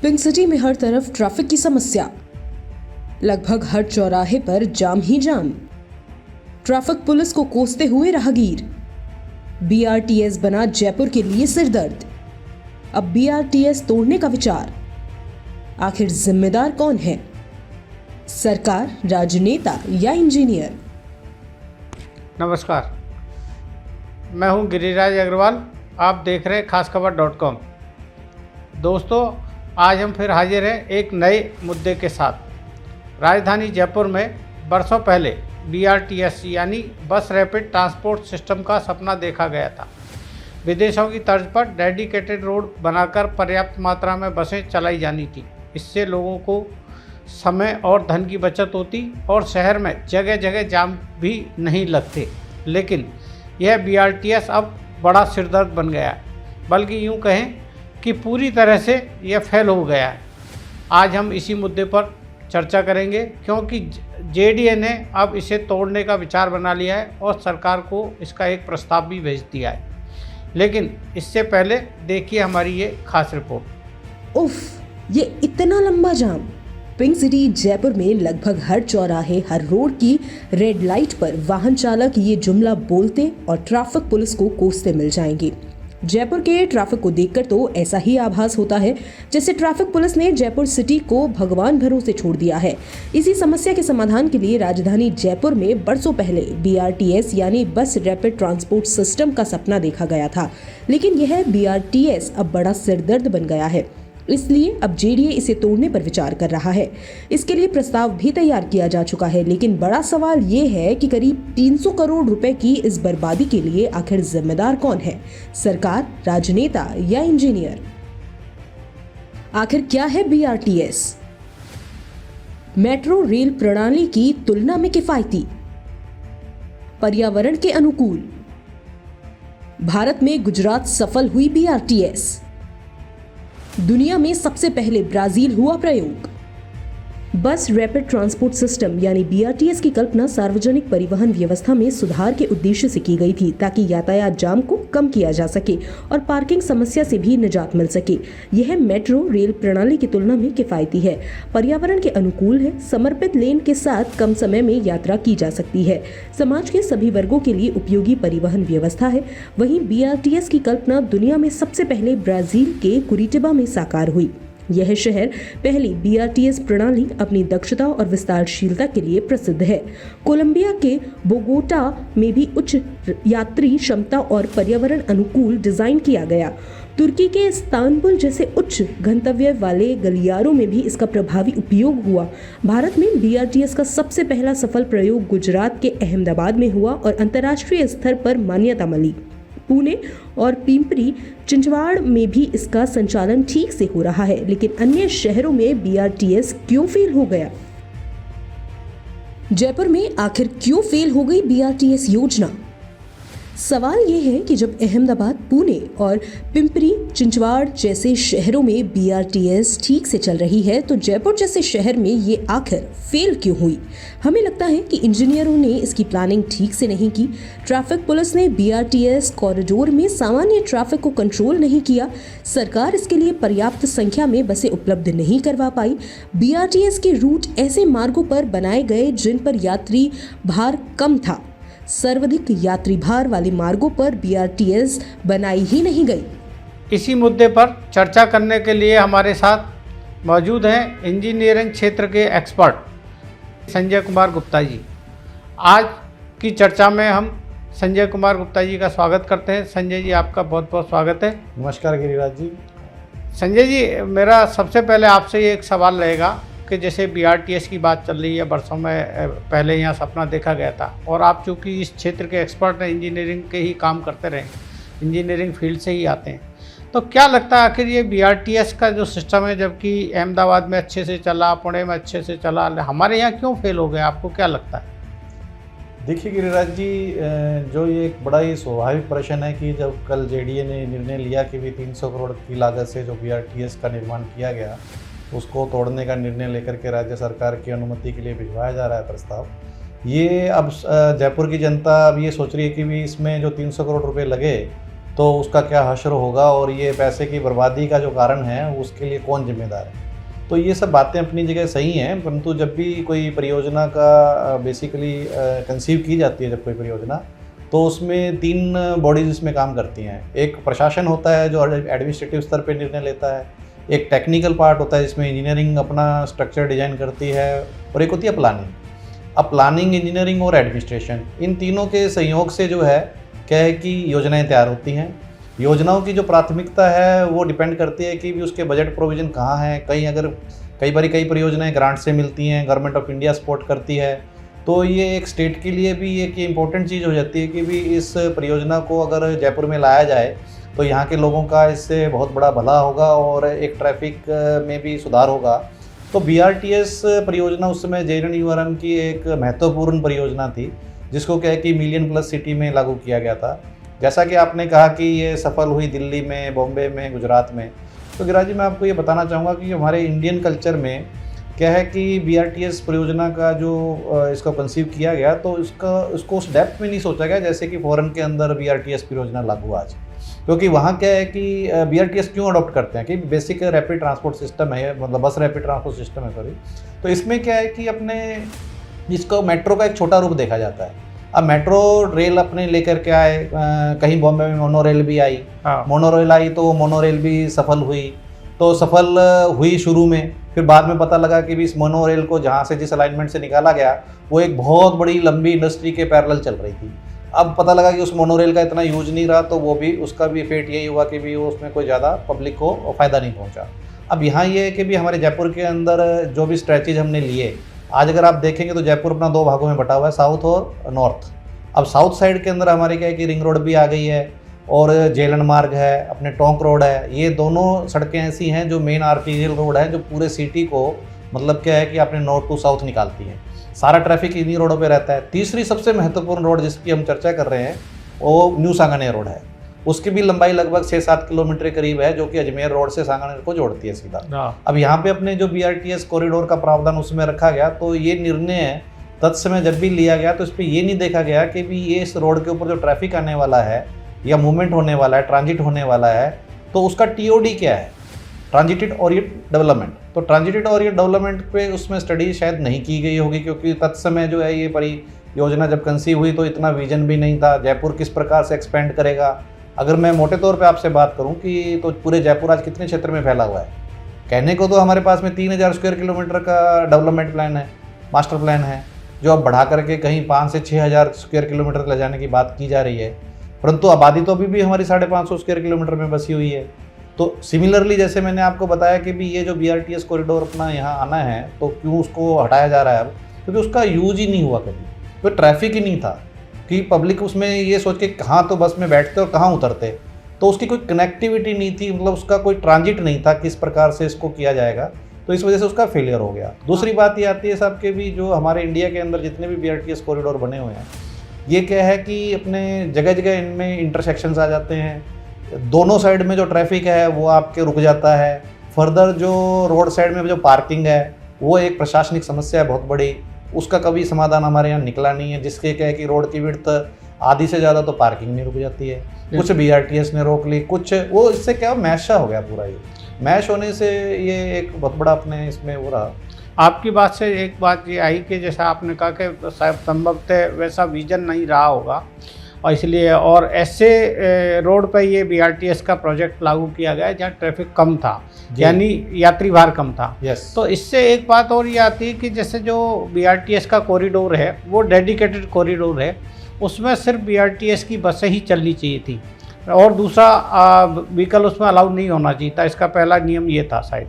Pink city में हर तरफ traffic की समस्या। लगभग हर चौराहे पर जाम ही जाम। ट्रैफिक पुलिस को कोसते हुए राहगीर। बीआरटीएस बना जयपुर के लिए सिरदर्द। अब बीआरटीएस तोड़ने का विचार। आखिर जिम्मेदार कौन है? सरकार, राजनेता या इंजीनियर? नमस्कार, मैं हूं गिरिराज अग्रवाल। आप देख रहे हैं खासखबर.com। दोस्तों, आज हम फिर हाजिर हैं एक नए मुद्दे के साथ। राजधानी जयपुर में बरसों पहले बीआरटीएस यानी बस रैपिड ट्रांसपोर्ट सिस्टम का सपना देखा गया था। विदेशों की तर्ज पर डेडिकेटेड रोड बनाकर पर्याप्त मात्रा में बसें चलाई जानी थी। इससे लोगों को समय और धन की बचत होती और शहर में जगह जगह जाम भी नहीं लगते। लेकिन यह बीआरटीएस अब बड़ा सिरदर्द बन गया है, बल्कि यूँ कहें कि पूरी तरह से यह फेल हो गया है। आज हम इसी मुद्दे पर चर्चा करेंगे, क्योंकि जेडीए ने अब इसे तोड़ने का विचार बना लिया है और सरकार को इसका एक प्रस्ताव भी भेज दिया है। लेकिन इससे पहले देखिए हमारी ये खास रिपोर्ट। उफ, ये इतना लंबा जाम। पिंक सिटी जयपुर में लगभग हर चौराहे, हर रोड की रेड लाइट पर वाहन चालक ये जुमला बोलते और ट्रैफिक पुलिस को कोसते मिल जाएंगे। जयपुर के ट्रैफिक को देखकर तो ऐसा ही आभास होता है जैसे ट्रैफिक पुलिस ने जयपुर सिटी को भगवान भरोसे छोड़ दिया है। इसी समस्या के समाधान के लिए राजधानी जयपुर में बरसों पहले बीआरटीएस यानी बस रैपिड ट्रांसपोर्ट सिस्टम का सपना देखा गया था। लेकिन यह बीआरटीएस अब बड़ा सिरदर्द बन गया है। इसलिए अब जेडीए इसे तोड़ने पर विचार कर रहा है। इसके लिए प्रस्ताव भी तैयार किया जा चुका है। लेकिन बड़ा सवाल ये है कि करीब 300 करोड़ रुपए की इस बर्बादी के लिए आखिर जिम्मेदार कौन है? सरकार, राजनेता या इंजीनियर? आखिर क्या है बीआरटीएस? मेट्रो रेल प्रणाली की तुलना में किफायती, पर्यावरण के अनुकूल। भारत में गुजरात सफल हुई बीआरटीएस। दुनिया में सबसे पहले ब्राजील हुआ प्रयोग। बस रैपिड ट्रांसपोर्ट सिस्टम यानी बीआरटीएस की कल्पना सार्वजनिक परिवहन व्यवस्था में सुधार के उद्देश्य से की गई थी, ताकि यातायात जाम को कम किया जा सके और पार्किंग समस्या से भी निजात मिल सके। यह मेट्रो रेल प्रणाली की तुलना में किफायती है, पर्यावरण के अनुकूल है, समर्पित लेन के साथ कम समय में यात्रा की जा सकती है, समाज के सभी वर्गों के लिए उपयोगी परिवहन व्यवस्था है। वहीं बीआरटीएस की कल्पना दुनिया में सबसे पहले ब्राजील के कुरिटिबा में साकार हुई। यह शहर पहली बीआरटीएस प्रणाली अपनी दक्षता और विस्तारशीलता के लिए प्रसिद्ध है। कोलंबिया के बोगोटा में भी उच्च यात्री क्षमता और पर्यावरण अनुकूल डिजाइन किया गया। तुर्की के इस्तांबुल जैसे उच्च गंतव्य वाले गलियारों में भी इसका प्रभावी उपयोग हुआ। भारत में बीआरटीएस का सबसे पहला सफल प्रयोग गुजरात के अहमदाबाद में हुआ और अंतर्राष्ट्रीय स्तर पर मान्यता मिली। पुणे और पिंपरी चिंचवाड़ में भी इसका संचालन ठीक से हो रहा है। लेकिन अन्य शहरों में बीआरटीएस क्यों फेल हो गया? जयपुर में आखिर क्यों फेल हो गई बीआरटीएस योजना? सवाल यह है कि जब अहमदाबाद, पुणे और पिंपरी चिंचवाड़ जैसे शहरों में बीआरटीएस ठीक से चल रही है, तो जयपुर जैसे शहर में ये आखिर फेल क्यों हुई? हमें लगता है कि इंजीनियरों ने इसकी प्लानिंग ठीक से नहीं की। ट्रैफिक पुलिस ने बीआरटीएस कॉरिडोर में सामान्य ट्रैफिक को कंट्रोल नहीं किया। सरकार इसके लिए पर्याप्त संख्या में बसें उपलब्ध नहीं करवा पाई। बीआरटीएस के रूट ऐसे मार्गों पर बनाए गए जिन पर यात्री भार कम था। सर्वाधिक यात्री भार वाले मार्गों पर बीआरटीएस बनाई ही नहीं गई। इसी मुद्दे पर चर्चा करने के लिए हमारे साथ मौजूद हैं इंजीनियरिंग क्षेत्र के एक्सपर्ट संजय कुमार गुप्ता जी। आज की चर्चा में हम संजय कुमार गुप्ता जी का स्वागत करते हैं। संजय जी, आपका बहुत बहुत स्वागत है। नमस्कार गिरिराज जी। संजय जी, मेरा सबसे पहले आपसे ये एक सवाल रहेगा कि जैसे बीआरटीएस की बात चल रही है, बरसों में पहले यहाँ सपना देखा गया था, और आप चूँकि इस क्षेत्र के एक्सपर्ट हैं, इंजीनियरिंग के ही काम करते रहे, इंजीनियरिंग फील्ड से ही आते हैं, तो क्या लगता है आखिर ये बीआरटीएस का जो सिस्टम है, जबकि अहमदाबाद में अच्छे से चला, पुणे में अच्छे से चला, हमारे यहाँ क्यों फेल हो गया? आपको क्या लगता है? देखिए गिरिराज जी, जो ये एक बड़ा ही स्वाभाविक प्रश्न है कि जब कल जेडीए ने निर्णय लिया कि भी 300 करोड़ की लागत से जो बीआरटीएस का निर्माण किया गया, उसको तोड़ने का निर्णय लेकर के राज्य सरकार की अनुमति के लिए भिजवाया जा रहा है प्रस्ताव। ये अब जयपुर की जनता अब ये सोच रही है कि भी इसमें जो 300 करोड़ रुपए लगे तो उसका क्या हश्र होगा और ये पैसे की बर्बादी का जो कारण है उसके लिए कौन जिम्मेदार है। तो ये सब बातें अपनी जगह सही हैं, परंतु जब भी कोई परियोजना का बेसिकली कंसीव की जाती है, जब कोई परियोजना, तो उसमें 3 बॉडीज इसमें काम करती हैं। एक प्रशासन होता है जो एडमिनिस्ट्रेटिव स्तर पे निर्णय लेता है, एक टेक्निकल पार्ट होता है जिसमें इंजीनियरिंग अपना स्ट्रक्चर डिजाइन करती है, और एक होती है प्लानिंग। अब प्लानिंग, इंजीनियरिंग और एडमिनिस्ट्रेशन, इन तीनों के संयोग से जो है क्या है कि योजनाएं तैयार होती हैं। योजनाओं की जो प्राथमिकता है वो डिपेंड करती है कि भी उसके बजट प्रोविज़न कहाँ है। कई बार कई परियोजनाएं ग्रांट से मिलती हैं, गवर्नमेंट ऑफ इंडिया सपोर्ट करती है, तो ये एक स्टेट के लिए भी एक इम्पोर्टेंट चीज़ हो जाती है कि भी इस परियोजना को अगर जयपुर में लाया जाए तो यहाँ के लोगों का इससे बहुत बड़ा भला होगा और एक ट्रैफिक में भी सुधार होगा। तो BRTS परियोजना उस समय JNNURM की एक महत्वपूर्ण परियोजना थी, जिसको क्या है कि मिलियन+ सिटी में लागू किया गया था। जैसा कि आपने कहा कि ये सफल हुई दिल्ली में, बॉम्बे में, गुजरात में, तो गिरिराज जी मैं आपको ये बताना चाहूँगा कि हमारे इंडियन कल्चर में क्या है कि BRTS परियोजना का जो इसको कंसीव किया गया तो उसको उस डेप्थ में नहीं सोचा गया जैसे कि फॉरेन के अंदर BRTS परियोजना लागू आज। क्योंकि वहाँ क्या है कि BRTS क्यों अडॉप्ट करते हैं कि बेसिक रैपिड ट्रांसपोर्ट सिस्टम है, मतलब बस रैपिड ट्रांसपोर्ट सिस्टम है सॉरी। तो इसमें क्या है कि अपने इसको मेट्रो का एक छोटा रूप देखा जाता है। अब मेट्रो रेल अपने लेकर के आए, कहीं बॉम्बे में मोनो रेल भी आई, मोनो रेल आई तो मोनो रेल भी सफल हुई। तो सफल हुई शुरू में, फिर बाद में पता लगा कि भी इस मोनो रेल को जहाँ से जिस अलाइनमेंट से निकाला गया वो एक बहुत बड़ी लंबी इंडस्ट्री के पैरेलल चल रही थी। अब पता लगा कि उस मोनो रेल का इतना यूज नहीं रहा, तो वो भी उसका भी इफेक्ट यही हुआ कि भी उसमें कोई ज़्यादा पब्लिक को फ़ायदा नहीं पहुँचा। अब यहाँ ये है कि भी हमारे जयपुर के अंदर जो भी स्ट्रेचेज हमने लिए, आज अगर आप देखेंगे तो जयपुर अपना 2 भागों में बटा हुआ है, साउथ और नॉर्थ। अब साउथ साइड के अंदर हमारे क्या है कि रिंग रोड भी आ गई है और जेलन मार्ग है, अपने टोंक रोड है। ये दोनों सड़कें ऐसी हैं जो मेन आर्टीरियल रोड है, जो पूरे सिटी को मतलब क्या है कि अपने नॉर्थ टू साउथ निकालती हैं। सारा ट्रैफिक इन्हीं रोडों पे रहता है। तीसरी सबसे महत्वपूर्ण रोड जिसकी हम चर्चा कर रहे हैं वो न्यू सांगानेर रोड है। उसकी भी लंबाई लगभग 6-7 किलोमीटर के करीब है, जो कि अजमेर रोड से सांगानेर को जोड़ती है सीधा। अब यहाँ पे अपने जो BRTS कॉरिडोर का प्रावधान उसमें रखा गया, तो ये निर्णय तत्समय जब भी लिया गया तो इस पर ये नहीं देखा गया कि भी ये इस रोड के ऊपर जो ट्रैफिक आने वाला है या मूवमेंट होने वाला है, ट्रांजिट होने वाला है, तो उसका TOD क्या है, ट्रांजिटेड ओरिएंटेड डेवलपमेंट। तो ट्रांजिटेड ओरिएंटेड डेवलपमेंट पे उसमें स्टडी शायद नहीं की गई होगी, क्योंकि तत्समय जो है ये परियोजना जब कंसीव हुई तो इतना विजन भी नहीं था जयपुर किस प्रकार से एक्सपेंड करेगा। अगर मैं मोटे तौर पे आपसे बात करूं कि तो पूरे जयपुर आज कितने क्षेत्र में फैला हुआ है, कहने को तो हमारे पास में 3000 स्क्वायर किलोमीटर का डेवलपमेंट प्लान है, मास्टर प्लान है, जो अब बढ़ा करके कहीं 5 से 6000 स्क्वायर किलोमीटर ले जाने की बात की जा रही है, परंतु आबादी तो अभी भी हमारी 550 स्क्वायर किलोमीटर में बसी हुई है। तो सिमिलरली जैसे मैंने आपको बताया कि भी ये जो BRTS कॉरिडोर अपना यहाँ आना है, तो क्यों उसको हटाया जा रहा है अब, क्योंकि उसका यूज ही नहीं हुआ कभी, तो ट्रैफिक ही नहीं था कि पब्लिक उसमें ये सोच के कहाँ तो बस में बैठते और कहाँ उतरते, तो उसकी कोई कनेक्टिविटी नहीं थी, मतलब उसका कोई ट्रांजिट नहीं था किस प्रकार से इसको किया जाएगा, तो इस वजह से उसका फेलियर हो गया। दूसरी बात ये आती है साहब के भी जो हमारे इंडिया के अंदर जितने भी BRTS कॉरिडोर बने हुए हैं, ये क्या है कि अपने जगह जगह इनमें इंटरसेक्शंस आ जाते हैं, दोनों साइड में जो ट्रैफिक है वो आपके रुक जाता है। फर्दर जो रोड साइड में जो पार्किंग है वो एक प्रशासनिक समस्या है बहुत बड़ी, उसका कभी समाधान हमारे यहाँ निकला नहीं है, जिसके क्या है कि रोड की विड्थ आधी से ज़्यादा तो पार्किंग में रुक जाती है, कुछ BRTS ने रोक ली, कुछ वो इससे क्या मैशा हो गया पूरा। ये मैश होने से ये एक बहुत बड़ा अपने इसमें हो रहा। आपकी बात से एक बात ये आई कि जैसा आपने कहा कि शायद संभवतः वैसा विजन नहीं रहा होगा और इसलिए और ऐसे रोड पर ये BRTS का प्रोजेक्ट लागू किया गया जहाँ ट्रैफिक कम था, यानी यात्री भार कम था। तो इससे एक बात और ये आती है कि जैसे जो BRTS का कॉरिडोर है वो डेडिकेटेड कॉरिडोर है, उसमें सिर्फ BRTS की बसें ही चलनी चाहिए थी और दूसरा व्हीकल उसमें अलाउ नहीं होना चाहिए था, इसका पहला नियम ये था शायद।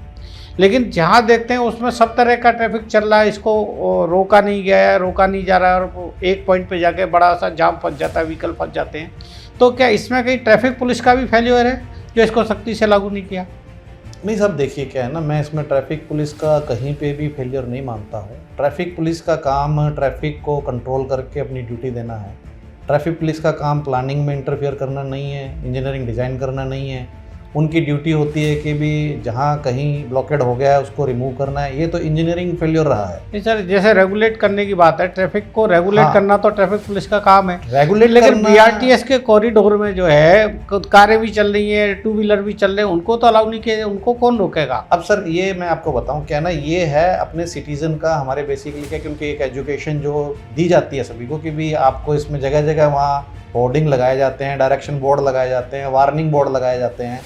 लेकिन जहाँ देखते हैं उसमें सब तरह का ट्रैफिक चल रहा है, इसको रोका नहीं गया है, रोका नहीं जा रहा है और एक पॉइंट पे जाके बड़ा सा जाम फंस जाता है, व्हीकल फंस जाते हैं। तो क्या इसमें कहीं ट्रैफिक पुलिस का भी फेल्योर है जो इसको सख्ती से लागू नहीं किया? नहीं साहब, देखिए क्या है ना, मैं इसमें ट्रैफिक पुलिस का कहीं पे भी फेलियर नहीं मानता हूँ। ट्रैफिक पुलिस का काम ट्रैफिक को कंट्रोल करके अपनी ड्यूटी देना है। ट्रैफिक पुलिस का काम प्लानिंग में इंटरफेयर करना नहीं है, इंजीनियरिंग डिज़ाइन करना नहीं है। उनकी ड्यूटी होती है कि भी जहाँ कहीं ब्लॉकेड हो गया है उसको रिमूव करना है। ये तो इंजीनियरिंग फेल्योर रहा है। नहीं सर, जैसे रेगुलेट करने की बात है, ट्रैफिक को रेगुलेट हाँ। करना तो ट्रैफिक पुलिस का काम है, रेगुलेट लेकिन करना- बीआरटीएस के कॉरिडोर में जो है कारें भी चल रही हैं, टू व्हीलर भी चल रहे हैं, उनको तो अलाउ नहीं किया, उनको कौन रोकेगा? अब सर ये मैं आपको बताऊं क्या ना, ये है अपने सिटीजन का हमारे बेसिकली क्या, क्योंकि एक एजुकेशन जो दी जाती है सभी को कि भी आपको इसमें जगह जगह वहाँ होर्डिंग लगाए जाते हैं, डायरेक्शन बोर्ड लगाए जाते हैं, वार्निंग बोर्ड लगाए जाते हैं।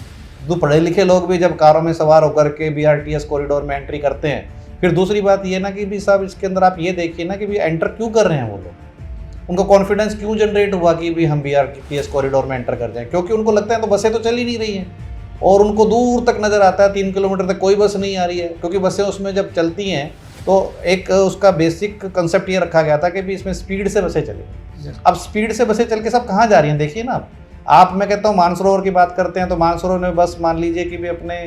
तो पढ़े लिखे लोग भी जब कारों में सवार होकर के बीआरटीएस कॉरिडोर में एंट्री करते हैं, फिर दूसरी बात ये ना कि भी साहब इसके अंदर आप ये देखिए ना कि भी एंटर क्यों कर रहे हैं वो लोग, उनको कॉन्फिडेंस क्यों जनरेट हुआ कि भी हम बीआरटीएस कॉरिडोर में एंटर कर जाएं, क्योंकि उनको लगता है तो बसें तो चल ही नहीं रही हैं और उनको दूर तक नज़र आता है 3 किलोमीटर तक कोई बस नहीं आ रही है, क्योंकि बसें उसमें जब चलती हैं तो एक उसका बेसिक कंसेप्ट ये रखा गया था कि भी इसमें स्पीड से बसें चलें। अब स्पीड से बसें चल के सब कहाँ जा रही हैं देखिए ना आप मैं कहता हूँ मानसरोवर की बात करते हैं तो मानसरोवर में बस मान लीजिए कि भी अपने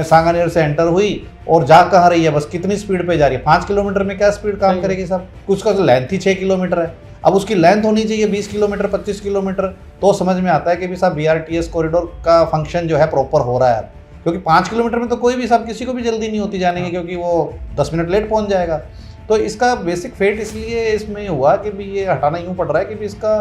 सांगानेर से एंटर हुई और जा कहाँ रही है बस, कितनी स्पीड पे जा रही है, 5 किलोमीटर में क्या स्पीड काम करेगी साहब, उसका तो लेंथ ही 6 किलोमीटर है। अब उसकी लेंथ होनी चाहिए 20 किलोमीटर 25 किलोमीटर, तो समझ में आता है कि भी साहब बीआरटीएस कॉरिडोर का फंक्शन जो है प्रॉपर हो रहा है। क्योंकि 5 किलोमीटर में तो कोई भी साहब किसी को भी जल्दी नहीं होती जाने की, क्योंकि वो 10 मिनट लेट पहुंच जाएगा। तो इसका बेसिक फेट इसलिए इसमें हुआ कि भी ये हटाना यूँ पड़ रहा है कि भी इसका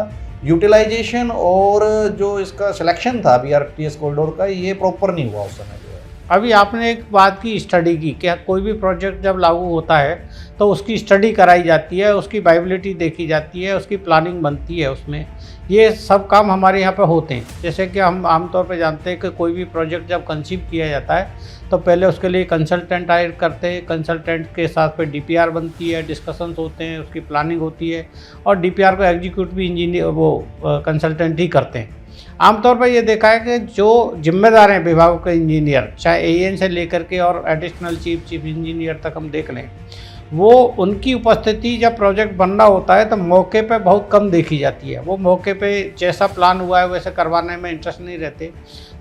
यूटिलाइजेशन और जो इसका सिलेक्शन था बीआरटीएस कॉरिडोर का ये प्रॉपर नहीं हुआ उस समय जो है। अभी आपने एक बात की स्टडी की, क्या कोई भी प्रोजेक्ट जब लागू होता है तो उसकी स्टडी कराई जाती है, उसकी वाइबिलिटी देखी जाती है, उसकी प्लानिंग बनती है, उसमें ये सब काम हमारे यहाँ पे होते हैं। जैसे कि हम आमतौर पे जानते हैं कि कोई भी प्रोजेक्ट जब कंसीव किया जाता है तो पहले उसके लिए कंसल्टेंट हायर करते हैं, कंसल्टेंट के साथ फिर डीपीआर बनती है, डिस्कशंस होते हैं, उसकी प्लानिंग होती है और डीपीआर को एग्जीक्यूट भी इंजीनियर वो कंसल्टेंट ही करते हैं। आमतौर पर ये देखा है कि जो जिम्मेदार हैं विभागों के इंजीनियर, चाहे एएन से लेकर के और एडिशनल चीफ इंजीनियर तक हम देख लें, वो उनकी उपस्थिति जब प्रोजेक्ट बनना होता है तो मौके पे बहुत कम देखी जाती है। वो मौके पे जैसा प्लान हुआ है वैसे करवाने में इंटरेस्ट नहीं रहते।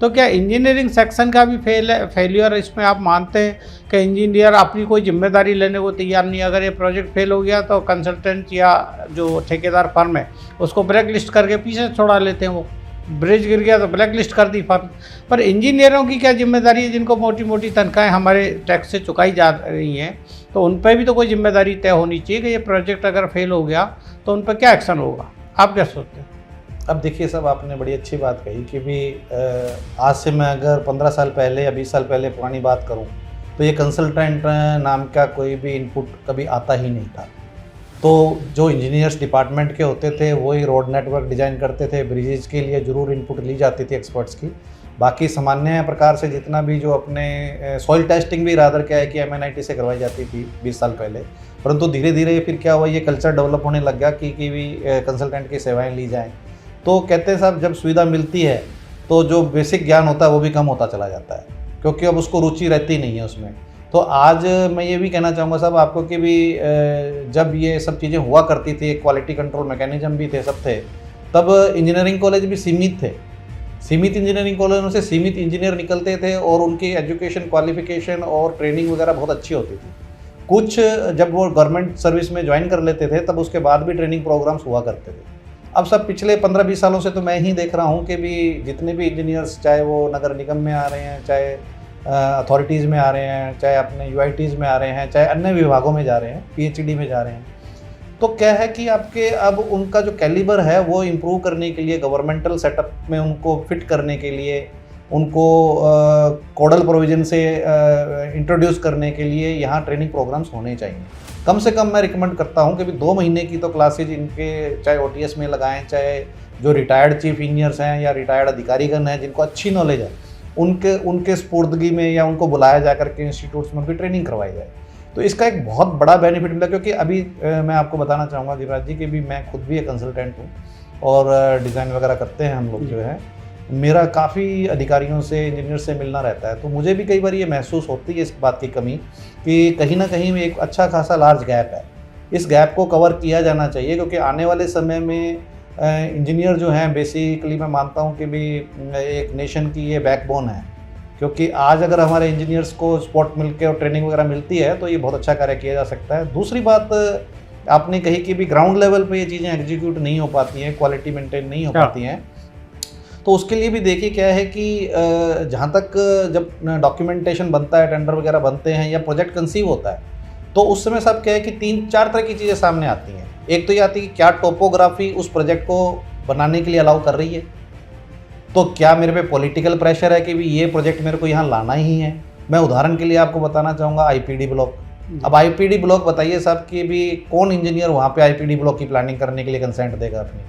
तो क्या इंजीनियरिंग सेक्शन का भी फेलियर इसमें आप मानते हैं कि इंजीनियर अपनी कोई जिम्मेदारी लेने को तैयार नहीं? अगर ये प्रोजेक्ट फेल हो गया तो कंसल्टेंट या जो ठेकेदार फर्म है उसको ब्लैक लिस्ट करके पीछे छोड़ा लेते हैं, वो ब्रिज गिर गया तो ब्लैक लिस्ट कर दी फर्म। पर इंजीनियरों की क्या जिम्मेदारी है जिनको मोटी मोटी तनख्वाहें हमारे टैक्स से चुकाई जा रही हैं? तो उन पर भी तो कोई जिम्मेदारी तय होनी चाहिए कि ये प्रोजेक्ट अगर फेल हो गया तो उन पर क्या एक्शन होगा। आप क्या सोचते हैं? अब देखिए साहब आपने बड़ी अच्छी बात कही कि भी आज से मैं अगर 15 साल पहले या 20 साल पहले पुरानी बात करूं तो ये कंसल्टेंट नाम का कोई भी इनपुट कभी आता ही नहीं था। तो जो इंजीनियर्स डिपार्टमेंट के होते थे वही रोड नेटवर्क डिज़ाइन करते थे, ब्रिजेज के लिए ज़रूर इनपुट ली जाती थी एक्सपर्ट्स की। बाकी सामान्य प्रकार से जितना भी जो अपने सॉइल टेस्टिंग भी रादर क्या है कि MNIT से करवाई जाती थी 20 साल पहले, परंतु धीरे धीरे फिर क्या हुआ, ये कल्चर डेवलप होने लग गया कि भी कंसल्टेंट की सेवाएं ली जाएं। तो कहते हैं साहब जब सुविधा मिलती है तो जो बेसिक ज्ञान होता है वो भी कम होता चला जाता है, क्योंकि अब उसको रुचि रहती नहीं है उसमें। तो आज मैं ये भी कहना चाहूँगा साहब आपको कि भी जब ये सब चीज़ें हुआ करती थी, क्वालिटी कंट्रोल मैकेनिज्म भी थे, सब थे, तब इंजीनियरिंग कॉलेज भी सीमित थे। सीमित इंजीनियरिंग कॉलेजों से सीमित इंजीनियर निकलते थे और उनकी एजुकेशन क्वालिफिकेशन और ट्रेनिंग वगैरह बहुत अच्छी होती थी। कुछ जब वो गवर्नमेंट सर्विस में ज्वाइन कर लेते थे तब उसके बाद भी ट्रेनिंग प्रोग्राम्स हुआ करते थे। अब सब पिछले 15-20 सालों से तो मैं ही देख रहा हूँ कि भी जितने भी इंजीनियर्स, चाहे वो नगर निगम में आ रहे हैं, चाहे अथॉरिटीज़ में आ रहे हैं, चाहे अपने UITs में आ रहे हैं, चाहे अन्य विभागों में जा रहे हैं, PhD में जा रहे हैं, तो क्या है कि आपके अब उनका जो कैलिबर है वो इम्प्रूव करने के लिए, गवर्नमेंटल सेटअप में उनको फिट करने के लिए, उनको कोडल प्रोविज़न से इंट्रोड्यूस करने के लिए यहाँ ट्रेनिंग प्रोग्राम्स होने चाहिए। कम से कम मैं रिकमेंड करता हूँ कि भी 2 महीने की तो क्लासेज इनके चाहे OTS में लगाएं, चाहे जो रिटायर्ड चीफ इंजीनियर्स हैं या रिटायर्ड अधिकारीगण हैं जिनको अच्छी नॉलेज है उनके स्पुर्दगी में या उनको बुलाया जा करके इंस्टीट्यूट्स में उनकी ट्रेनिंग करवाई जाए। तो इसका एक बहुत बड़ा बेनिफिट मिला, क्योंकि अभी मैं आपको बताना चाहूँगा गिरिराज जी कि भी मैं खुद भी एक कंसल्टेंट हूँ और डिज़ाइन वगैरह करते हैं हम लोग जो है। मेरा काफ़ी अधिकारियों से, इंजीनियर से मिलना रहता है, तो मुझे भी कई बार ये महसूस होती है इस बात की कमी कि कहीं ना कहीं एक अच्छा खासा लार्ज गैप है। इस गैप को कवर किया जाना चाहिए, क्योंकि आने वाले समय में इंजीनियर जो हैं बेसिकली मैं मानता हूँ कि भी एक नेशन की ये बैकबोन है। क्योंकि आज अगर हमारे इंजीनियर्स को सपोर्ट मिलकर और ट्रेनिंग वगैरह मिलती है तो ये बहुत अच्छा कार्य किया जा सकता है। दूसरी बात आपने कही कि भी ग्राउंड लेवल पे ये चीज़ें एग्जीक्यूट नहीं हो पाती हैं, क्वालिटी मेंटेन नहीं हो पाती हैं, तो उसके लिए भी देखिए क्या है कि जहाँ तक जब डॉक्यूमेंटेशन बनता है, टेंडर वगैरह बनते हैं या प्रोजेक्ट कंसीव होता है, तो उस समय सब क्या है कि 3-4 तरह की चीज़ें सामने आती हैं। एक तो ये आती है कि क्या टोपोग्राफी उस प्रोजेक्ट को बनाने के लिए अलाउ कर रही है, तो क्या मेरे पे पॉलिटिकल प्रेशर है कि भी ये प्रोजेक्ट मेरे को यहाँ लाना ही है। मैं उदाहरण के लिए आपको बताना चाहूँगा आईपीडी ब्लॉक। अब आईपीडी ब्लॉक बताइए साहब कि भी कौन इंजीनियर वहाँ पे आईपीडी ब्लॉक की प्लानिंग करने के लिए कंसेंट देगा अपनी,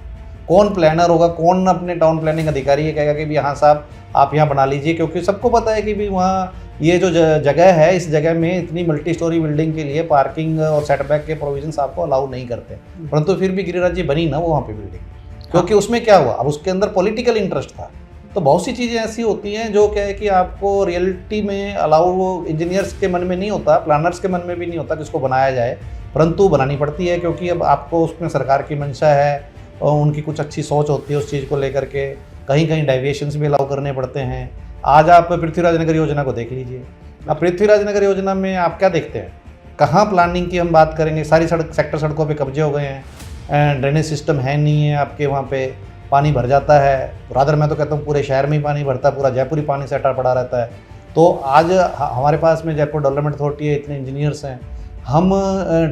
कौन प्लानर होगा, कौन अपने टाउन प्लानिंग अधिकारी है कहेगा कि भी हाँ साहब आप यहाँ बना लीजिए, क्योंकि सबको पता है कि भी वहाँ ये जो जगह है, इस जगह में इतनी मल्टी स्टोरी बिल्डिंग के लिए पार्किंग और सेटबैक के प्रोविजंस आपको अलाउ नहीं करते। परंतु फिर भी गिरिराज जी बनी ना वो वहाँ पे बिल्डिंग, क्योंकि उसमें क्या हुआ, अब उसके अंदर पॉलिटिकल इंटरेस्ट था। तो बहुत सी चीज़ें ऐसी होती हैं जो क्या है कि आपको रियलिटी में अलाउ इंजीनियर्स के मन में नहीं होता, प्लानर्स के मन में भी नहीं होता कि इसको बनाया जाए, परंतु बनानी पड़ती है क्योंकि अब आपको उसमें सरकार की मंशा है और उनकी कुछ अच्छी सोच होती है उस चीज़ को लेकर के। कहीं कहीं डेविएशंस भी अलाउ करने पड़ते हैं। आज आप पृथ्वीराज नगर योजना को देख लीजिए। अब पृथ्वीराज नगर योजना में आप क्या देखते हैं, कहाँ प्लानिंग की हम बात करेंगे, सारी सेक्टर सड़कों पे कब्जे हो गए हैं, ड्रेनेज सिस्टम है नहीं है, आपके वहाँ पे पानी भर जाता है। रादर मैं तो कहता हूँ पूरे शहर में ही पानी भरता है, पूरा जयपुर ही पानी से अटा पड़ा रहता है। तो आज हमारे पास में जयपुर डेवलपमेंट अथॉरिटी है, इतने इंजीनियर्स हैं, हम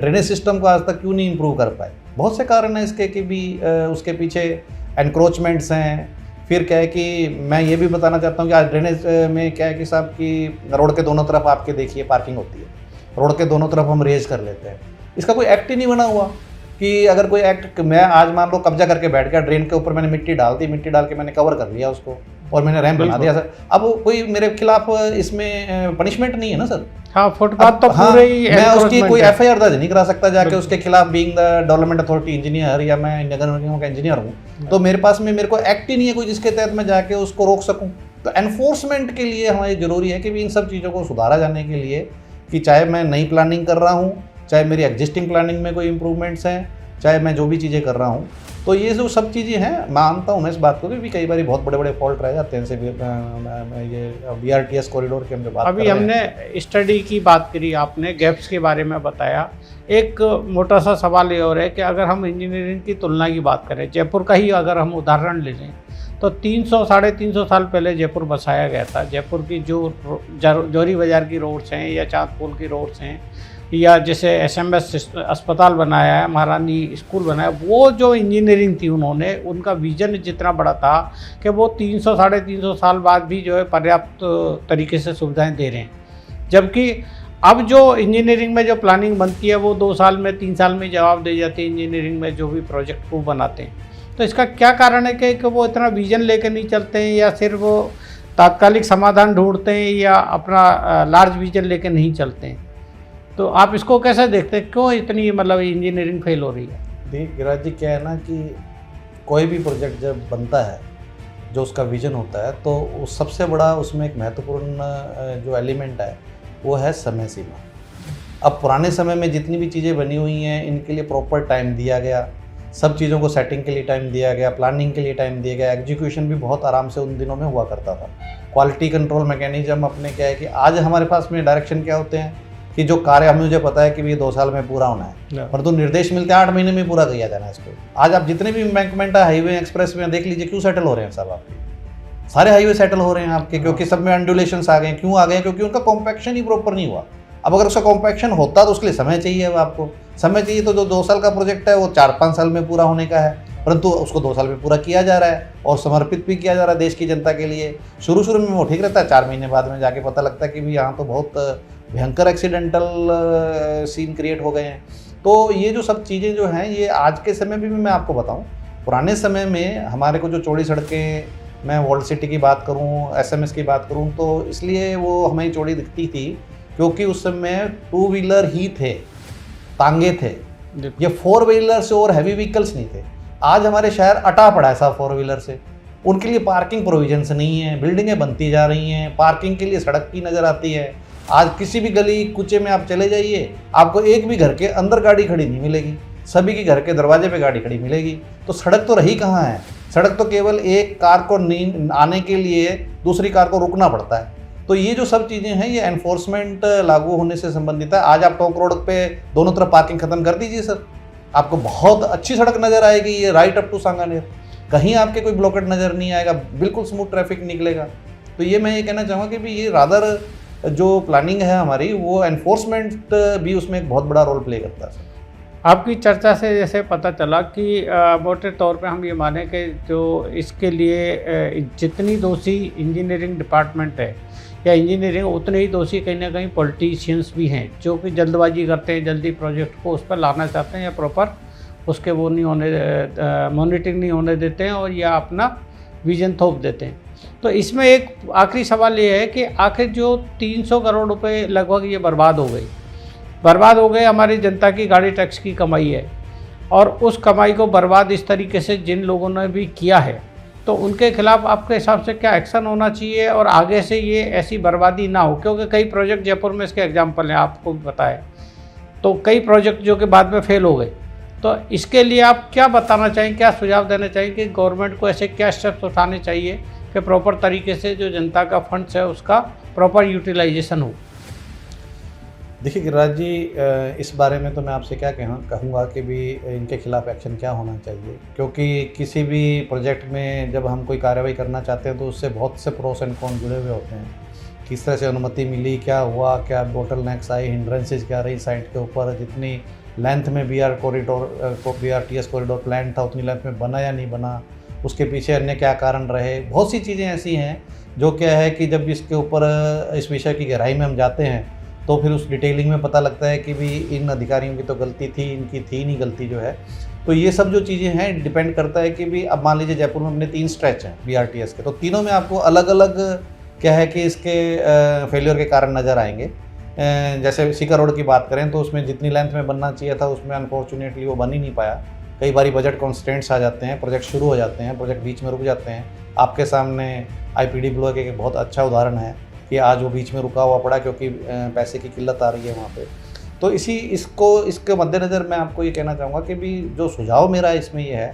ड्रेनेज सिस्टम को आज तक क्यों नहीं इम्प्रूव कर पाए। बहुत से कारण हैं इसके कि भी उसके पीछे एनक्रोचमेंट्स हैं। फिर क्या है कि मैं ये भी बताना चाहता हूँ कि आज ड्रेनेज में क्या है कि साहब कि रोड के दोनों तरफ आपके देखिए पार्किंग होती है, रोड के दोनों तरफ हम रेज कर लेते हैं। इसका कोई एक्ट ही नहीं बना हुआ कि अगर कोई एक्ट, मैं आज मान लो कब्जा करके बैठ गया, ड्रेन के ऊपर मैंने मिट्टी डाल दी, मिट्टी डाल के मैंने कवर कर लिया उसको और मैंने रैंप बना दिया सर, अब कोई मेरे खिलाफ इसमें पनिशमेंट नहीं है ना सर। हाँ, फुटपाथ तो पूरे ही मैं उसकी कोई एफआईआर दर्ज नहीं करा सकता जाके उसके खिलाफ, being the development authority engineer या मैं नगर निगम का इंजीनियर हूँ, तो मेरे पास में मेरे को एक्ट ही नहीं है कोई जिसके तहत मैं जाके उसको रोक सकूँ। तो एनफोर्समेंट के लिए हमारी ज़रूरी है कि भी इन सब चीज़ों को सुधारा जाने के लिए, कि चाहे मैं नई प्लानिंग कर रहा हूँ, चाहे मेरी एग्जिस्टिंग प्लानिंग में कोई इंप्रूवमेंट्स हैं, चाहे मैं जो भी चीज़ें कर रहा हूँ, तो ये जो सब चीज़ें हैं, मानता हूँ मैं इस बात को कि भी कई बार बहुत बड़े बड़े फॉल्ट रह जाते हैं। जैसे ये BRTS कॉरिडोर की हमने बात अभी हमने स्टडी की बात करी, आपने गैप्स के बारे में बताया। एक मोटा सा सवाल ये और है कि अगर हम इंजीनियरिंग की तुलना की बात करें, जयपुर का ही अगर हम उदाहरण ले लें, तो 300-350 साल पहले जयपुर बसाया गया था। जयपुर की जो जौहरी बाज़ार की रोड्स हैं या चांदपुर की रोड्स हैं, या जैसे SMS अस्पताल बनाया है, महारानी स्कूल बनाया, वो जो इंजीनियरिंग थी उन्होंने, उनका विजन जितना बड़ा था कि वो 300-350 साल बाद भी जो है पर्याप्त तरीके से सुविधाएं दे रहे हैं। जबकि अब जो इंजीनियरिंग में जो प्लानिंग बनती है वो 2 साल में 3 साल में जवाब दे जाती है इंजीनियरिंग में जो भी प्रोजेक्ट को बनाते हैं। तो इसका क्या कारण है कि वो इतना विजन लेकर नहीं चलते हैं, या सिर्फ वो तात्कालिक समाधान ढूंढते हैं, या अपना लार्ज विजन लेकर नहीं चलते हैं। तो आप इसको कैसे देखते हैं, क्यों इतनी मतलब इंजीनियरिंग फेल हो रही है? देखिए गिरिराज जी, क्या है ना कि कोई भी प्रोजेक्ट जब बनता है, जो उसका विजन होता है, तो सबसे बड़ा उसमें एक महत्वपूर्ण जो एलिमेंट है वो है समय सीमा। अब पुराने समय में जितनी भी चीज़ें बनी हुई हैं, इनके लिए प्रॉपर टाइम दिया गया, सब चीज़ों को सेटिंग के लिए टाइम दिया गया, प्लानिंग के लिए टाइम दिया गया, एग्जीक्यूशन भी बहुत आराम से उन दिनों में हुआ करता था। क्वालिटी कंट्रोल मैकेनिज्म अपने क्या है कि आज हमारे पास में डायरेक्शन क्या होते हैं कि जो कार्य हमें मुझे पता है कि ये 2 साल में पूरा होना है, परंतु निर्देश मिलते हैं 8 महीने में पूरा किया जाना है इसको। आज आप जितने भी एम्बैंकमेंट है, हाईवे, एक्सप्रेस में देख लीजिए, क्यों सेटल हो रहे हैं साहब आपके, सारे हाईवे सेटल हो रहे हैं आपके, क्योंकि सब में अंडुलेशंस आ गए। क्यों आ गए? क्योंकि उनका कॉम्पैक्शन ही प्रॉपर नहीं हुआ। अब अगर उसका कॉम्पैक्शन होता तो उसके लिए समय चाहिए, अब आपको समय चाहिए, तो जो 2 साल का प्रोजेक्ट है वो 4-5 साल में पूरा होने का है, परंतु उसको 2 साल में पूरा किया जा रहा है और समर्पित भी किया जा रहा है देश की जनता के लिए। शुरू में वो ठीक रहता है, 4 महीने बाद में जाके पता लगता है कि भी यहाँ तो बहुत भयंकर एक्सीडेंटल सीन क्रिएट हो गए हैं। तो ये जो सब चीज़ें जो हैं, ये आज के समय में भी मैं आपको बताऊं, पुराने समय में हमारे को जो चौड़ी सड़कें, मैं वर्ल्ड सिटी की बात करूं, SMS की बात करूं, तो इसलिए वो हमें चौड़ी दिखती थी क्योंकि उस समय 2 व्हीलर ही थे, तांगे थे, ये 4 व्हीलर से और हैवी व्हीकल्स नहीं थे। आज हमारे शहर अटा पड़ा है साहब 4 व्हीलर से, उनके लिए पार्किंग प्रोविजंस नहीं है, बिल्डिंगें बनती जा रही हैं, पार्किंग के लिए सड़क की नज़र आती है। आज किसी भी गली कुचे में आप चले जाइए, आपको एक भी घर के अंदर गाड़ी खड़ी नहीं मिलेगी, सभी के घर के दरवाजे पे गाड़ी खड़ी मिलेगी। तो सड़क तो रही कहाँ है? सड़क तो केवल एक कार को आने के लिए दूसरी कार को रुकना पड़ता है। तो ये जो सब चीज़ें हैं, ये एनफोर्समेंट लागू होने से संबंधित है। आज आप टोंक रोड पे दोनों तरफ पार्किंग खत्म कर दीजिए सर, आपको बहुत अच्छी सड़क नज़र आएगी, ये राइट अप टू सांगानेर। कहीं आपके कोई ब्लॉकेट नज़र नहीं आएगा, बिल्कुल स्मूथ ट्रैफिक निकलेगा। तो ये मैं ये कहना चाहूँगा कि भी ये रादर जो प्लानिंग है हमारी, वो एनफोर्समेंट भी उसमें एक बहुत बड़ा रोल प्ले करता है। आपकी चर्चा से जैसे पता चला कि मोटे तौर पे हम ये माने कि जो इसके लिए जितनी दोषी इंजीनियरिंग डिपार्टमेंट है या इंजीनियरिंग, उतने ही दोषी कहीं ना कहीं पॉलिटिशियंस भी हैं, जो कि जल्दबाजी करते हैं, जल्दी प्रोजेक्ट को उस पर लाना चाहते हैं या प्रॉपर उसके वो नहीं होने मॉनिटरिंग नहीं होने देते हैं और या अपना विजन थोप देते हैं। तो इसमें एक आखिरी सवाल ये है कि आखिर जो 300 करोड़ रुपए लगभग ये बर्बाद हो गए, हमारी जनता की गाड़ी टैक्स की कमाई है, और उस कमाई को बर्बाद इस तरीके से जिन लोगों ने भी किया है, तो उनके खिलाफ आपके हिसाब से क्या एक्शन होना चाहिए और आगे से ये ऐसी बर्बादी ना हो? क्योंकि कई प्रोजेक्ट जयपुर में इसके एग्जाम्पल हैं, आपको भी पता है, तो कई प्रोजेक्ट जो कि बाद में फेल हो गए। तो इसके लिए आप क्या बताना चाहेंगे, क्या सुझाव देना चाहेंगे कि गवर्नमेंट को ऐसे क्या स्टेप्स उठाने चाहिए कि प्रॉपर तरीके से जो जनता का फंड्स है उसका प्रॉपर यूटिलाइजेशन हो? देखिए गिरिराज जी, इस बारे में तो मैं आपसे क्या कहूँगा कि भी इनके खिलाफ एक्शन क्या होना चाहिए, क्योंकि किसी भी प्रोजेक्ट में जब हम कोई कार्रवाई करना चाहते हैं तो उससे बहुत से प्रोस एंड कॉन जुड़े हुए होते हैं। किस तरह से अनुमति मिली, क्या हुआ, क्या बोटलनेक्स आई, हिंड्रेंसेज क्या रही साइट के ऊपर, जितनी लेंथ में BRTS कॉरिडोर प्लान था उतनी लेंथ में बना या नहीं बना, उसके पीछे अन्य क्या कारण रहे। बहुत सी चीज़ें ऐसी हैं जो क्या है कि जब इसके ऊपर इस विषय की गहराई में हम जाते हैं तो फिर उस डिटेलिंग में पता लगता है कि भी इन अधिकारियों की तो गलती थी, इनकी थी नहीं गलती जो है। तो ये सब जो चीज़ें हैं डिपेंड करता है कि भी अब मान लीजिए जयपुर में अपने 3 स्ट्रेच हैं BRTS के, तो तीनों में आपको अलग अलग क्या है कि इसके फेलियर के कारण नज़र आएंगे। जैसे सीकर रोड की बात करें तो उसमें जितनी लेंथ में बनना चाहिए था उसमें अनफॉर्चुनेटली वो बन ही नहीं पाया। कई बारी बजट कॉन्स्टेंट्स आ जाते हैं, प्रोजेक्ट शुरू हो जाते हैं, प्रोजेक्ट बीच में रुक जाते हैं। आपके सामने IPD ब्लॉक एक बहुत अच्छा उदाहरण है कि आज वो बीच में रुका हुआ पड़ा क्योंकि पैसे की किल्लत आ रही है वहाँ पे। तो इसके मद्देनज़र मैं आपको ये कहना चाहूँगा कि भी जो सुझाव मेरा इसमें ये है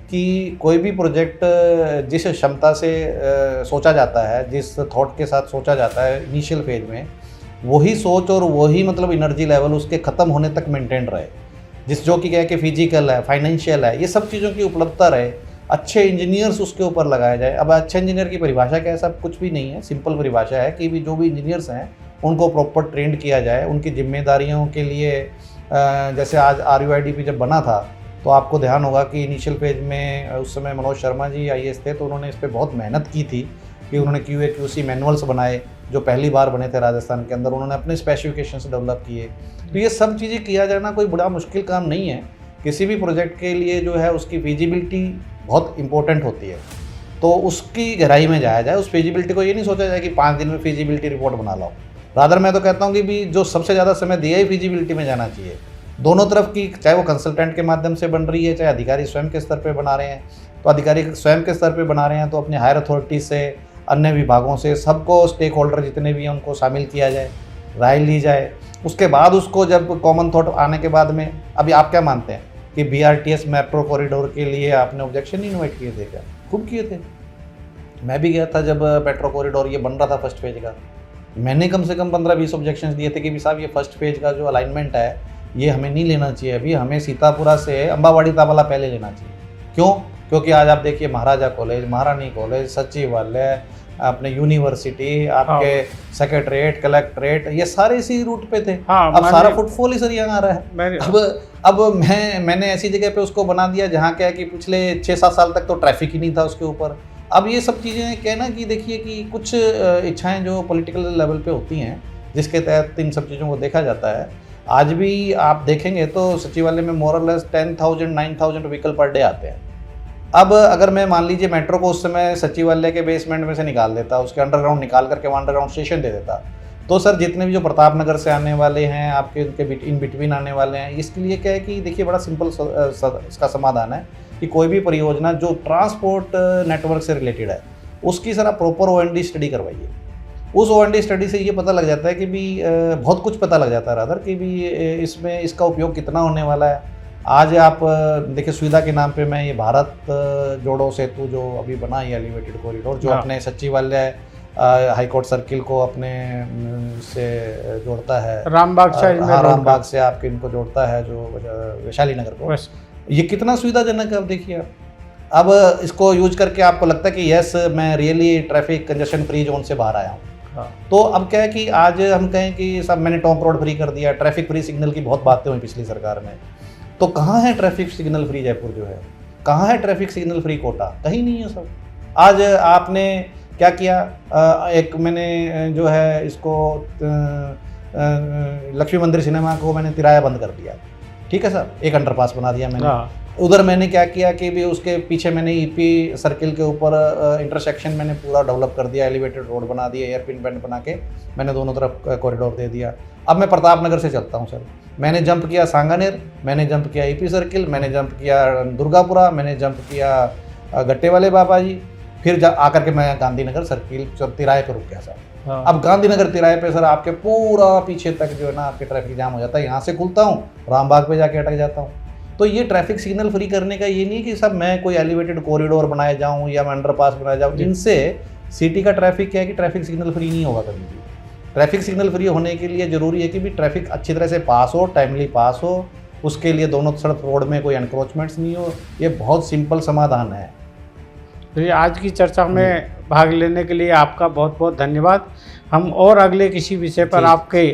कि कोई भी प्रोजेक्ट जिस क्षमता से सोचा जाता है, जिस थॉट के साथ सोचा जाता है इनिशियल फेज में, वही सोच और वही मतलब एनर्जी लेवल उसके ख़त्म होने तक मेंटेन रहे, जो कि क्या है कि फिजिकल है, फाइनेंशियल है, ये सब चीज़ों की उपलब्धता रहे, अच्छे इंजीनियर्स उसके ऊपर लगाए जाए। अब अच्छे इंजीनियर की परिभाषा क्या है, सब कुछ भी नहीं है, सिंपल परिभाषा है कि भी जो भी इंजीनियर्स हैं उनको प्रॉपर ट्रेंड किया जाए, उनकी जिम्मेदारियों के लिए। जैसे आज RUIDP जब बना था तो आपको ध्यान होगा कि इनिशियल फेज में उस समय मनोज शर्मा जी IAS थे, तो उन्होंने इस पर बहुत मेहनत की थी कि उन्होंने QA/QC मैनुअल्स बनाए जो पहली बार बने थे राजस्थान के अंदर, उन्होंने अपने स्पेसिफिकेशंस डेवलप किए। तो ये सब चीज़ें किया जाना कोई बड़ा मुश्किल काम नहीं है। किसी भी प्रोजेक्ट के लिए जो है उसकी फिजिबिलिटी बहुत इंपॉर्टेंट होती है, तो उसकी गहराई में जाया जाए। उस फिजिबिलिटी को ये नहीं सोचा जाए कि 5 दिन में फिजिबिलिटी रिपोर्ट बना लाओ। रादर मैं तो कहता हूँ कि भी जो सबसे ज़्यादा समय दिया ही फिजिबिलिटी में जाना चाहिए, दोनों तरफ की, चाहे वो कंसल्टेंट के माध्यम से बन रही है, चाहे अधिकारी स्वयं के स्तर पे बना रहे हैं। तो अधिकारी स्वयं के स्तर पे बना रहे हैं तो अपने हायर अथॉरिटी से, अन्य विभागों से, सबको स्टेक होल्डर जितने भी हैं उनको शामिल किया जाए, राय ली जाए। उसके बाद उसको जब कॉमन थॉट आने के बाद में, अभी आप क्या मानते हैं कि BRTS मेट्रो कॉरिडोर के लिए आपने ऑब्जेक्शन नहीं इन्वाइट किए थे क्या? खूब किए थे। मैं भी गया था जब मेट्रो कॉरिडोर ये बन रहा था फर्स्ट फेज का, मैंने कम से कम 15-20 ऑब्जेक्शंस दिए थे कि भी साहब ये फर्स्ट फेज का जो अलाइनमेंट है ये हमें नहीं लेना चाहिए, अभी हमें सीतापुरा से अम्बावाड़ी तावाला पहले लेना चाहिए। क्यों? क्योंकि आज आप देखिए महाराजा कॉलेज, महारानी कॉलेज, सचिवालय, अपने यूनिवर्सिटी, आपके सेक्रेटरीट, कलेक्ट्रेट, ये सारे इसी रूट पे थे। अब सारा फुटफॉल ही सर यहाँ आ रहा है। अब मैंने ऐसी जगह पे उसको बना दिया जहाँ क्या है कि पिछले 6-7 साल तक तो ट्रैफिक ही नहीं था उसके ऊपर। अब ये सब चीज़ें कहना कि देखिए कि कुछ इच्छाएं जो पॉलिटिकल लेवल पे होती हैं जिसके तहत इन सब चीज़ों को देखा जाता है। आज भी आप देखेंगे तो सचिवालय में मोर और लेस 10,000-9,000 व्हीकल पर डे आते हैं। अब अगर मैं मान लीजिए मेट्रो को उस समय सचिवालय के बेसमेंट में से निकाल देता, उसके अंडरग्राउंड निकाल करके वहाँ अंडरग्राउंड स्टेशन दे देता, तो सर जितने भी जो प्रताप नगर से आने वाले हैं, आपके उनके इन बिटवीन आने वाले हैं, इसके लिए क्या है कि देखिए बड़ा सिंपल इसका समाधान है कि कोई भी परियोजना जो ट्रांसपोर्ट नेटवर्क से रिलेटेड है उसकी सर आप प्रॉपर O&D स्टडी करवाइए। उस O&D स्टडी से ये पता लग जाता है कि भी बहुत कुछ पता लग जाता है रादर कि भी इसमें इसका उपयोग कितना होने वाला है। आज आप देखिए सुविधा के नाम पे मैं ये भारत जोड़ो सेतु जो अभी बना है एलिवेटेड कॉरिडोर, जो अपने सचिवालय हाईकोर्ट सर्किल को अपने से जोड़ता है, रामबाग से आपके इनको जोड़ता है, जो वैशाली नगर को, ये कितना सुविधाजनक है। आप देखिए अब इसको यूज करके आपको लगता है कि यस मैं really traffic congestion free zone से बाहर आया हूँ। हाँ। तो अब क्या है कि आज हम कहें कि सब मैंने टॉप रोड फ्री कर दिया, ट्रैफिक फ्री सिग्नल की बहुत बातें हुई पिछली सरकार में, तो कहाँ है ट्रैफिक सिग्नल फ्री जयपुर जो है, कहाँ है ट्रैफिक सिग्नल फ्री कोटा, कहीं नहीं है सब। आज आपने क्या किया, एक मैंने जो है इसको लक्ष्मी मंदिर सिनेमा को मैंने किराया बंद कर दिया, ठीक है सर, एक अंडरपास बना दिया मैंने। हाँ। उधर मैंने क्या किया कि भी उसके पीछे मैंने ईपी सर्किल के ऊपर इंटरसेक्शन मैंने पूरा डेवलप कर दिया, एलिवेटेड रोड बना दिया, एयरपिन बैंड बना के मैंने दोनों तरफ कॉरिडोर दे दिया। अब मैं प्रताप नगर से चलता हूँ सर, मैंने जंप किया सांगानेर, मैंने जंप किया ईपी सर्किल, मैंने जंप किया दुर्गापुरा, मैंने जंप किया गट्टे वाले बाबा जी, फिर आकर के मैं गांधीनगर सर्किल तिराहे पर रुक गया सर। हाँ। अब गांधीनगर तिराहे पे सर आपके पूरा पीछे तक जो है ना आपके ट्रैफिक जाम हो जाता है, यहाँ से खुलता हूँ रामबाग पे जाके अटक जाता हूँ। तो ये ट्रैफिक सिग्नल फ्री करने का ये नहीं कि सब मैं कोई एलिवेटेड कॉरिडोर बनाए जाऊँ या मैं अंडरपास बनाए जाऊँ, इनसे सिटी का ट्रैफिक क्या है कि ट्रैफिक सिग्नल फ्री नहीं होगा कभी भी। ट्रैफिक सिग्नल फ्री होने के लिए ज़रूरी है कि भी ट्रैफिक अच्छी तरह से पास हो, टाइमली पास हो, उसके लिए दोनों तरफ रोड में कोई एनक्रोचमेंट्स नहीं हो। ये बहुत सिंपल समाधान है। तो ये आज की चर्चा में भाग लेने के लिए आपका बहुत बहुत धन्यवाद। हम और अगले किसी विषय पर आपके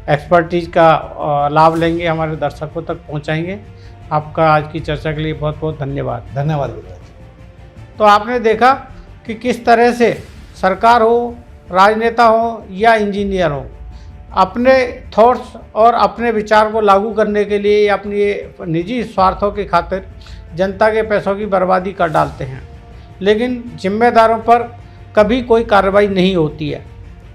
एक्सपर्टीज का लाभ लेंगे, हमारे दर्शकों तक पहुंचाएंगे। आपका आज की चर्चा के लिए बहुत बहुत धन्यवाद। धन्यवाद गिरिराज। तो आपने देखा कि किस तरह से सरकार हो, राजनेता हो या इंजीनियर हो, अपने थॉट्स और अपने विचार को लागू करने के लिए या अपनी निजी स्वार्थों की खातिर जनता के पैसों की बर्बादी कर डालते हैं, लेकिन जिम्मेदारों पर कभी कोई कार्रवाई नहीं होती है।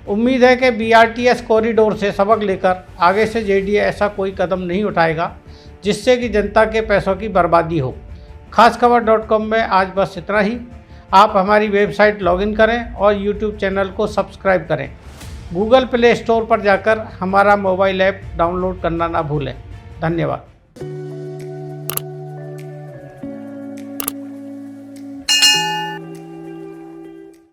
उम्मीद है कि BRTS कॉरिडोर से सबक लेकर आगे से JDA ऐसा कोई कदम नहीं उठाएगा जिससे कि जनता के पैसों की बर्बादी हो। खासखबर.com में आज बस इतना ही। आप हमारी वेबसाइट लॉगिन करें और YouTube चैनल को सब्सक्राइब करें। गूगल प्ले स्टोर पर जाकर हमारा मोबाइल ऐप डाउनलोड करना ना भूलें। धन्यवाद।